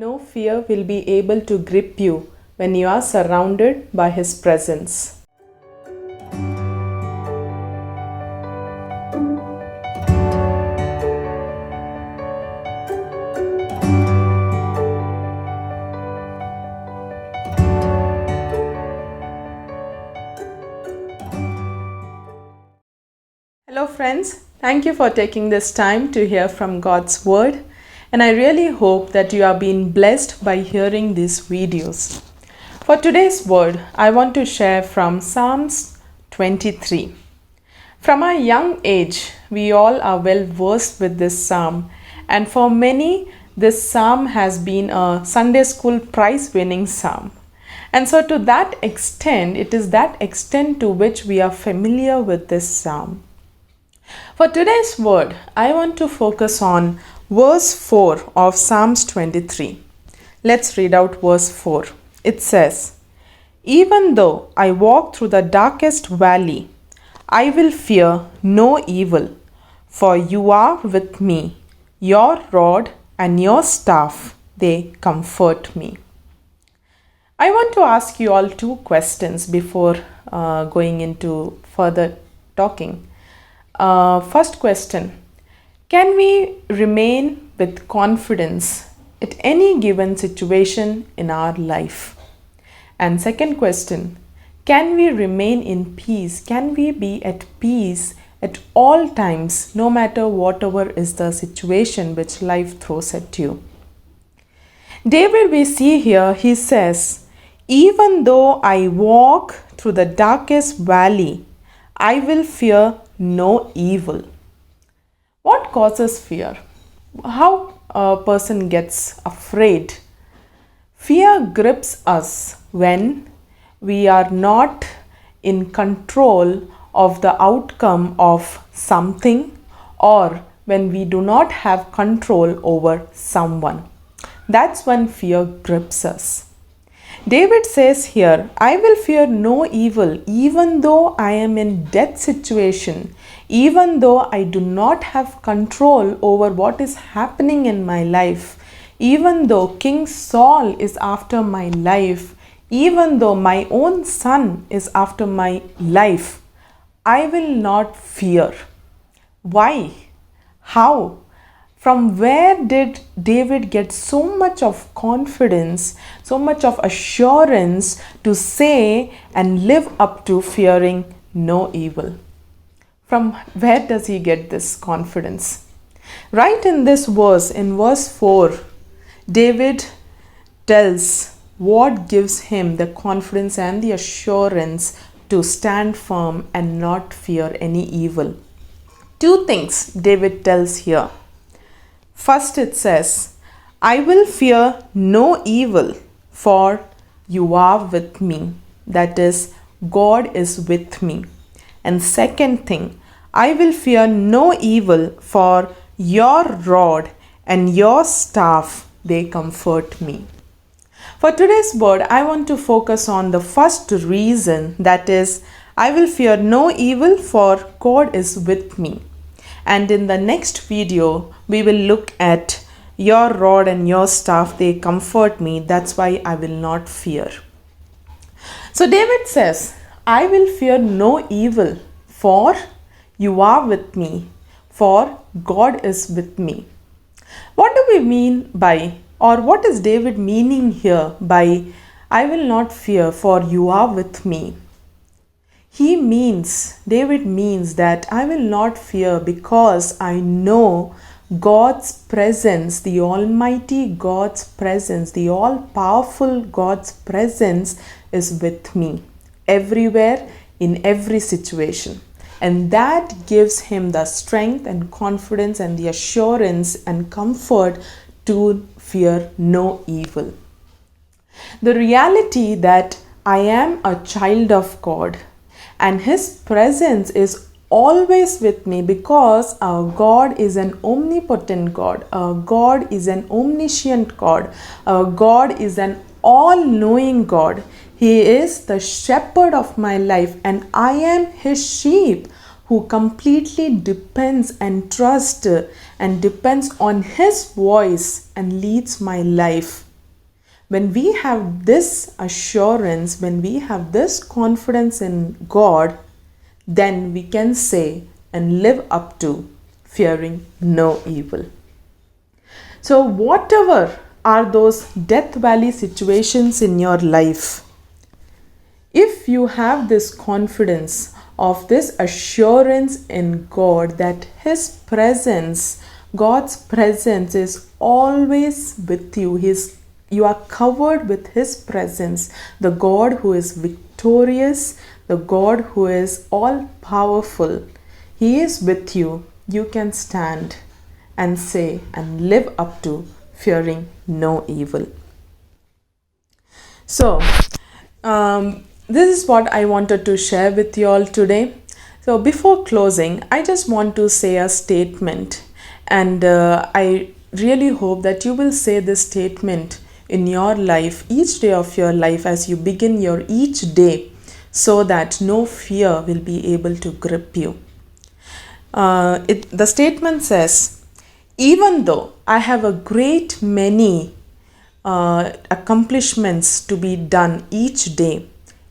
No fear will be able to grip you when you are surrounded by His presence. Hello friends, thank you for taking this time to hear from God's Word, and I really hope that you are being blessed by hearing these videos. For today's word, I want to share from Psalms 23. From our young age, we all are well versed with this psalm, and for many, this psalm has been a Sunday school prize winning psalm. And so, to that extent, it is that extent to which we are familiar with this psalm. For today's word, I want to focus on verse 4 of Psalms 23. Let's read out verse 4. It says, "Even though I walk through the darkest valley, I will fear no evil, for you are with me. Your rod and your staff, they comfort me." I want to ask you all two questions before going into further talking. First question, can we remain with confidence at any given situation in our life? And second question, can we remain in peace? Can we be at peace at all times, no matter whatever is the situation which life throws at you? David, we see here, he says, "Even though I walk through the darkest valley, I will fear no evil." What causes fear? How a person gets afraid? Fear grips us when we are not in control of the outcome of something, or when we do not have control over someone. That's when fear grips us. David says here, "I will fear no evil, even though I am in death situation, even though I do not have control over what is happening in my life, even though King Saul is after my life, even though my own son is after my life, I will not fear." Why? How? From where did David get so much of confidence, so much of assurance to say and live up to fearing no evil? From where does he get this confidence? Right in this verse, in verse 4, David tells what gives him the confidence and the assurance to stand firm and not fear any evil. Two things David tells here. First, it says, "I will fear no evil, for you are with me." That is, God is with me. And second thing, "I will fear no evil, for your rod and your staff, they comfort me." For today's word, I want to focus on the first reason, that is, I will fear no evil, for God is with me. And in the next video, we will look at your rod and your staff, they comfort me. That's why I will not fear. So David says, "I will fear no evil, for you are with me, for God is with me." What do we mean by, or what is David meaning here by, "I will not fear, for you are with me"? David means that I will not fear because I know God's presence, the Almighty God's presence, the all-powerful God's presence is with me everywhere, in every situation. And that gives him the strength and confidence and the assurance and comfort to fear no evil. The reality that I am a child of God, and His presence is always with me, because our God is an omnipotent God. Our God is an omniscient God. Our God is an all-knowing God. He is the shepherd of my life, and I am His sheep who completely depends and trusts and depends on His voice and leads my life When we have this assurance, when we have this confidence in God, then we can say and live up to fearing no evil. So, whatever are those death valley situations in your life, if you have this confidence of this assurance in God that God's presence is always with you. You are covered with His presence. The God who is victorious, the God who is all powerful, He is with you. You can stand and say and live up to fearing no evil. So, this is what I wanted to share with you all today. So, before closing, I just want to say a statement, and I really hope that you will say this statement in your life, each day of your life, as you begin your each day, so that no fear will be able to grip you. The statement says, even though I have a great many accomplishments to be done each day,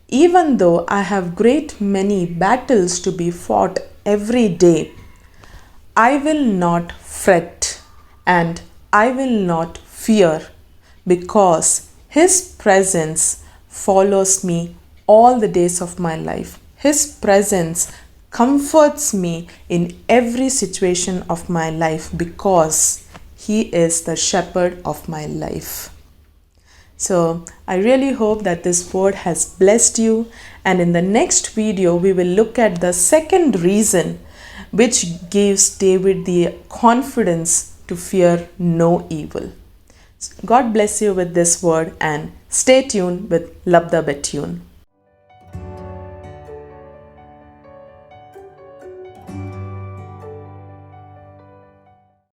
even though I have great many battles to be fought every day, I will not fret and I will not fear, because His presence follows me all the days of my life. His presence comforts me in every situation of my life, because He is the shepherd of my life. So I really hope that this word has blessed you, and in the next video we will look at the second reason which gives David the confidence to fear no evil. God bless you with this word, and stay tuned with Labda Betune.